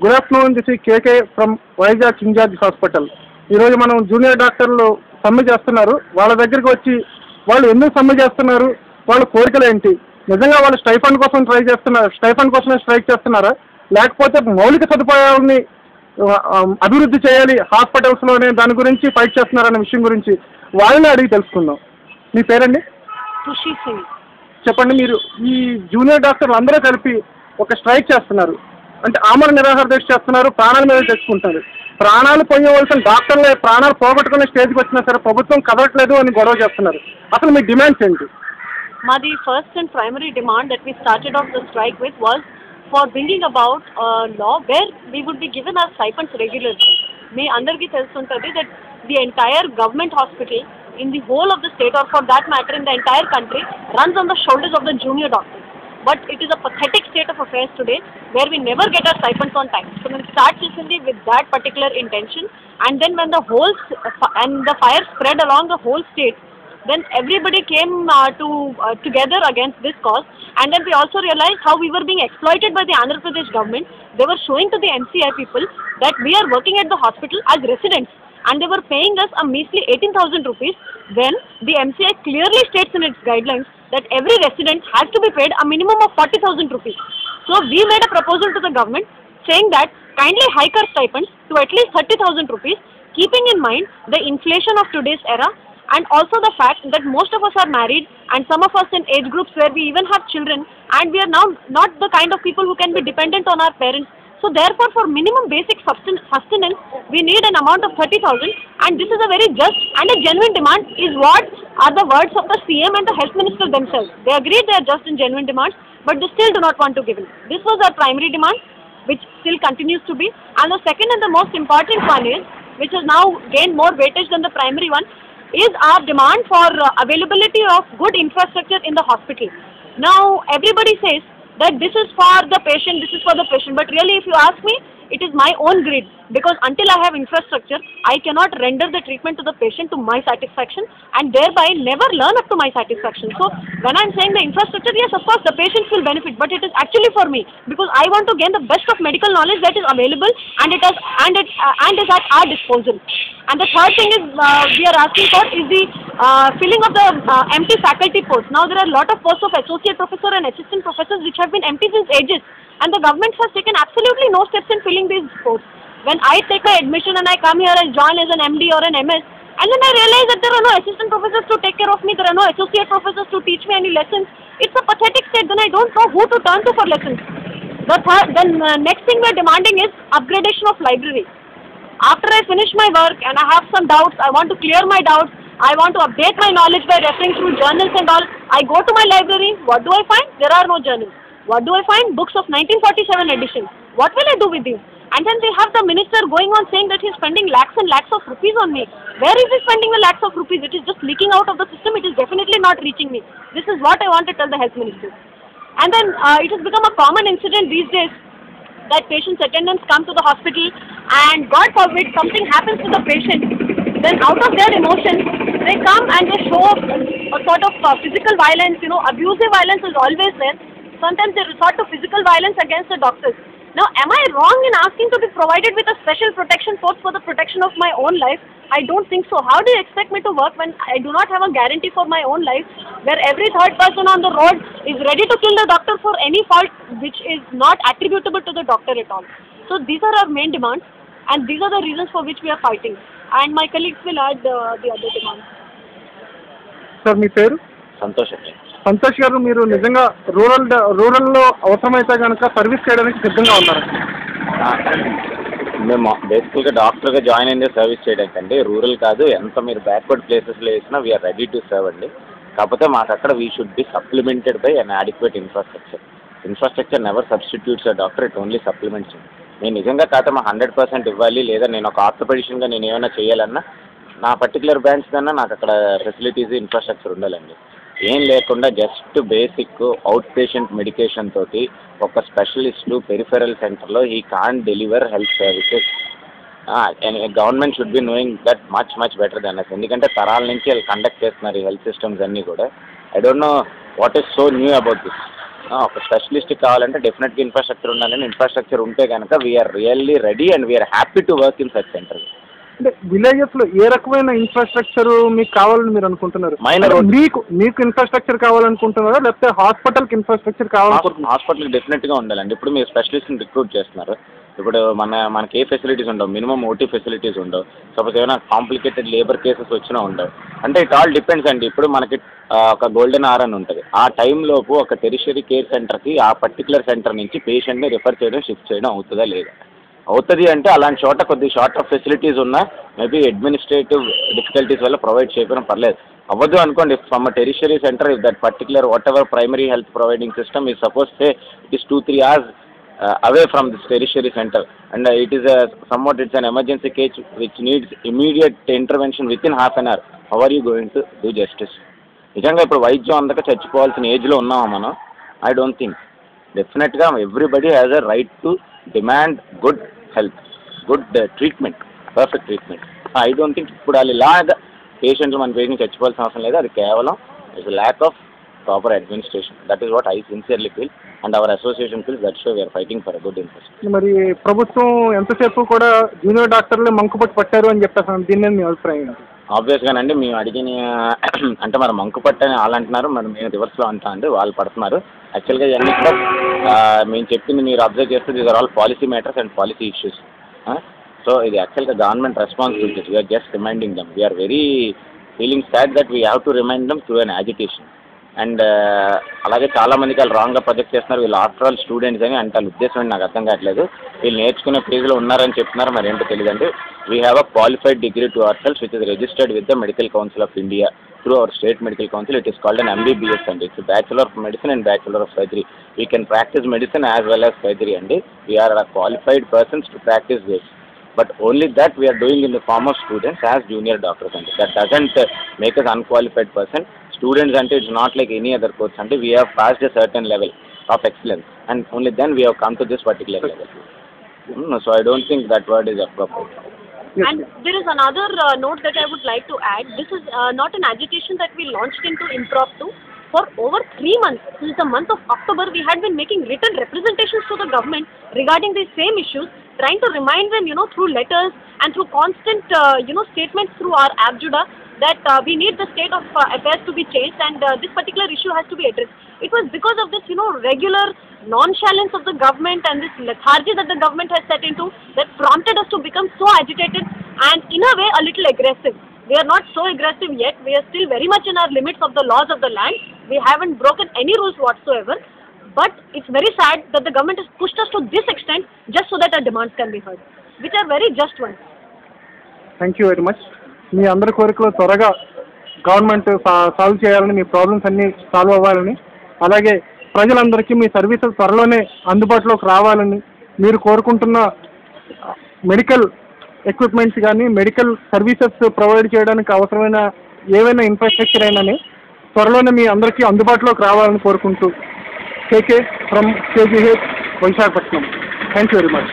Good afternoon, this is KK from Vizag King George hospital. ఈరోజు మనం junior డాక్టర్లు సమ్మె చేస్తున్నారు. వాళ్ళ దగ్గరికి వచ్చి వాళ్ళు ఎందుకు సమ్మె చేస్తున్నారు, వాళ్ళ కోరికలు ఏంటి, నిజంగా వాళ్ళు స్టైఫండ్ కోసం స్టైఫండ్ కోసమే స్ట్రైక్ చేస్తున్నారా, లేకపోతే మౌలిక సదుపాయాలని అభివృద్ధి చేయాలి హాస్పిటల్స్లోనే దాని గురించి ఫైట్ చేస్తున్నారనే విషయం గురించి వాళ్ళని అడిగి తెలుసుకుందాం. మీ పేరండి? ఖుషి సింగ్. చెప్పండి, మీరు ఈ జూనియర్ డాక్టర్లు అందరూ కలిపి ఒక స్ట్రైక్ చేస్తున్నారు, అంటే ఆమరణ నిరాహార దీక్ష చేస్తున్నారు, ప్రాణాల మీద తెచ్చుకుంటారు. ప్రాణాలు పోయవలసిన డాక్టర్లే ప్రాణాలు పోగొట్టుకునే స్టేజ్కి వచ్చినా సరే ప్రభుత్వం కదలట్లేదు అని గొడవ చేస్తున్నారు. అసలు మీ డిమాండ్స్ ఏంటి? మాది first and primary demand that we started off the strike with was for bringing about a law where we would be given our stipends regularly. మీ అందరికీ తెలుసుంటుంది that the entire government hospital in the whole of the state, or for that matter in the entire country, runs on the shoulders of the junior doctors. But it is a pathetic state of affairs today where we never get our stipends on time. So we start recently with that particular intention, and then when the fire spread along the whole state, then everybody came together against this cause, and then we also realized how we were being exploited by the Andhra Pradesh government. They were showing to the MCI people that we are working at the hospital as residents, and they were paying us a measly 18,000 rupees when the MCI clearly states in its guidelines that every resident has to be paid a minimum of 40,000 rupees. So we made a proposal to the government saying that kindly hike our stipends to at least 30,000 rupees, keeping in mind the inflation of today's era, and also the fact that most of us are married and some of us in age groups where we even have children, and we are now not the kind of people who can be dependent on our parents. So therefore, for minimum basic sustenance, we need an amount of 30,000, and this is a very just and a genuine demand, is what are the words of the CM and the Health Minister themselves. They agreed they are just and genuine demands, but they still do not want to give in. This was our primary demand, which still continues to be. And the second and the most important one is, which has now gained more weightage than the primary one, is our demand for availability of good infrastructure in the hospital. Now, everybody says that this is for the patient, but really if you ask me, it is my own greed, because until I have infrastructure, I cannot render the treatment to the patient to my satisfaction, and thereby never learn up to my satisfaction. So when I am saying the infrastructure, yes, of course the patients will benefit, but it is actually for me, because I want to gain the best of medical knowledge that is available and is at our disposal. And the third thing is we are asking for is the filling of the empty faculty posts. Now there are a lot of posts of associate professor and assistant professors which have been empty since ages, and the government has taken absolutely no steps in filling these posts. When I take my admission and I come here and join as an MD or an MS, and then I realize that there are no assistant professors to take care of me, there are no associate professors to teach me any lessons. It's a pathetic state. Then I don't know who to turn to for lessons. Next thing we are demanding is upgradation of library. After I finish my work and I have some doubts, I want to clear my doubts, I want to update my knowledge by referring through journals and all. I go to my library. What do I find? There are no journals. What do I find? Books of 1947 edition. What will I do with these? And then we have the minister going on saying that he is spending lakhs and lakhs of rupees on me. Where is he spending the lakhs of rupees? It is just leaking out of the system. It is definitely not reaching me. This is what I want to tell the health minister. And then it has become a common incident these days that patients' attendants come to the hospital, and God forbid something happens to the patient, then out of their emotions they come and they show a sort of physical violence. Abusive violence is always there. Sometimes they resort to physical violence against the doctors. Now, am I wrong in asking to be provided with a special protection force for the protection of my own life? I don't think so. How do you expect me to work when I do not have a guarantee for my own life, where every third person on the road is ready to kill the doctor for any fault which is not attributable to the doctor at all? So these are our main demands, and these are the reasons for which we are fighting. And my colleagues will add the other demands. Sir, మీ పేరు? సంతోష్ గారు, మీరు నిజంగా రూరల్లో అవసరమైతే కనుక service చేయడానికి సిద్ధంగా ఉన్నారు? మేము బేసికల్గా డాక్టర్గా జాయిన్ అయిందే సర్వీస్ చేయడానికి అండి. రూరల్ కాదు, ఎంత మీరు బ్యాక్వర్డ్ ప్లేసెస్లో వేసినా వీఆర్ రెడీ టు సర్వ్ అండి. కాకపోతే మాకు అక్కడ we should be supplemented by an adequate infrastructure never substitutes a doctor, it only supplements. నేను నిజంగా కాదు మా 100% ఇవ్వాలి, లేదా నేను ఒక ఆర్థోపెడిషన్గా నేను ఏమైనా చేయాలన్నా నా పర్టికులర్ బ్రాంచ్ కన్నా నాకు అక్కడ ఫెసిలిటీస్ ఇన్ఫ్రాస్ట్రక్చర్ ఉండాలండి. ఏం లేకుండా just basic out patient medication తోటి ఒక స్పెషలిస్టు పెరిఫెరల్ సెంటర్లో he can't deliver health services. Government should be knowing that much better than us. ఎందుకంటే తరాల నుంచి వాళ్ళు కండక్ట్ చేస్తున్నారు ఈ హెల్త్ సిస్టమ్స్ అన్నీ కూడా. I don't know what is so new about this. ఒక స్పెషలిస్ట్ కావాలంటే డెఫినెట్గా ఇన్ఫ్రాస్ట్రక్చర్ ఉండాలని, ఇన్ఫ్రాస్ట్రక్చర్ ఉంటే కనుక we are really ready and we are happy to work in such centre. అంటే విలేజెస్లో ఏ రకమైన ఇన్ఫ్రాస్ట్రక్చర్ మీకు కావాలని మీరు అనుకుంటున్నారు? మైనర్ మీకు ఇన్ఫ్రాస్ట్రక్చర్ కావాలనుకుంటున్నారా, లేకపోతే హాస్పిటల్కి ఇన్ఫ్రాస్ట్రక్చర్ కావాలనుకుంటున్నారు? హాస్పిటల్కి డెఫినెట్గా ఉండాలండి. ఇప్పుడు మీరు స్పెషలిస్ట్ని రిక్రూట్ చేస్తున్నారు, ఇప్పుడు మనకి ఏ ఫెసిలిటీస్ ఉండవు, మినిమం ఓటీ ఫెసిలిటీస్ ఉండవు, సపోజ్ ఏమైనా కాంప్లికేటెడ్ లేబర్ కేసెస్ వచ్చినా ఉండవు. అంటే ఇట్ ఆల్ డిపెండ్స్ అండి. ఇప్పుడు మనకి ఒక గోల్డెన్ అవర్ అని ఉంటుంది, ఆ టైంలోపు ఒక టెరిషరీ కేర్ సెంటర్కి ఆ పర్టికులర్ సెంటర్ నుంచి పేషెంట్ని రిఫర్ చేయడం, షిఫ్ట్ చేయడం అవుతుందా లేదా? అవుతుంది అంటే అలాంటి చోట కొద్ది షార్ట్ ఆఫ్ ఫెసిలిటీస్ ఉన్నా మేబీ అడ్మినిస్ట్రేటివ్ డిఫికల్టీస్ వల్ల ప్రొవైడ్ చేయడం పర్లేదు. అవ్వదు అనుకోండి, from a tertiary centre if that particular what ever primary health providing system is suppose say it is 2-3 hours away from this tertiary center and it is somewhat it's an emergency case which needs immediate intervention within half an hour. How are you going to do justice? నిజంగా ఇప్పుడు వైద్యం అందక చచ్చిపోవాల్సిన ఏజ్లో ఉన్నామా మనం? I don't think. డెఫినెట్గా everybody has a right to demand good health, good treatment, perfect treatment. I don't think ఇప్పుడు వాళ్ళు ఇలాగా పేషెంట్లు మన పేషెంట్ చచ్చిపోవాల్సిన అవసరం లేదు. అది కేవలం it's lack of proper administration. That is what I sincerely feel and our association feels. That's why we are fighting for a good infrastructure. మరి ప్రభుత్వం ఎంతసేపు కూడా జూనియర్ డాక్టర్లే మంకుపట్టు పట్టారు అని చెప్పేసి దీని మీద మీ అభిప్రాయం? ఆబ్వియస్గానండి, మేము అడిగిన అంటే మరి మంకుపట్టు అని వాళ్ళు అంటున్నారు, మరి మేము రివర్స్లో అంటా అండి, వాళ్ళు పడుతున్నారు. యాక్చువల్గా ఇవన్నీ కూడా మేము చెప్పింది మీరు అబ్జర్వ్ చేస్తే these are all policy matters and policy issues. So ఇది యాక్చువల్గా government responsibilities. We are just reminding them. We are very feeling sad that we have to remind them through an agitation. And అలాగే చాలామందికి వాళ్ళు రాంగ్గా ప్రొజెక్ట్ చేస్తున్నారు. వీళ్ళు after all students అని అంటే వాళ్ళ ఉద్దేశం ఏంటి నాకు అర్థం కావట్లేదు. వీళ్ళు నేర్చుకునే ఫేజ్లో ఉన్నారని చెప్తున్నారు, మరి ఏంటో తెలియదండి. We have a qualified degree to ourselves which is registered with the medical council of India through our state medical council. It is called an MBBS అండి. It's bachelor of medicine and bachelor of surgery. We can practice medicine as well as surgery అండి. We are qualified persons to practice this. But only that we are doing in the form of students as junior doctors and that doesn't make us unqualified person. Students and it's not like any other course and we have passed a certain level of excellence and only then we have come to this particular level. So I don't think that word is appropriate. And there is another note that I would like to add. This is not an agitation that we launched into impromptu. For over 3 months, since the month of October, we had been making written representations to the government regarding these same issues, trying to remind them, through letters and through constant, statements through our app Juda, that we need the state of affairs to be changed and this particular issue has to be addressed. It was because of this, regular nonchalance of the government and this lethargy that the government has set into that prompted us to become so agitated and in a way a little aggressive. We are not so aggressive yet. We are still very much in our limits of the laws of the land. We haven't broken any rules whatsoever. But it's very sad that the government has pushed us to this extent just so that our demands can be heard, which are very just ones. Thank you very much. మీ అందరి కోరికలు త్వరగా government solve చేయాలని, మీ problems అన్నీ solve అవ్వాలని, అలాగే ప్రజలందరికీ మీ services త్వరలోనే అందుబాటులోకి రావాలని, మీరు కోరుకుంటున్న మెడికల్ ఎక్విప్మెంట్స్ కానీ మెడికల్ సర్వీసెస్ ప్రొవైడ్ చేయడానికి అవసరమైన ఏవైనా ఇన్ఫ్రాస్ట్రక్చర్ అయినని త్వరలోనే మీ అందరికీ అందుబాటులోకి రావాలని కోరుకుంటూ KK from KGH Visakhapatnam. Thank you very much.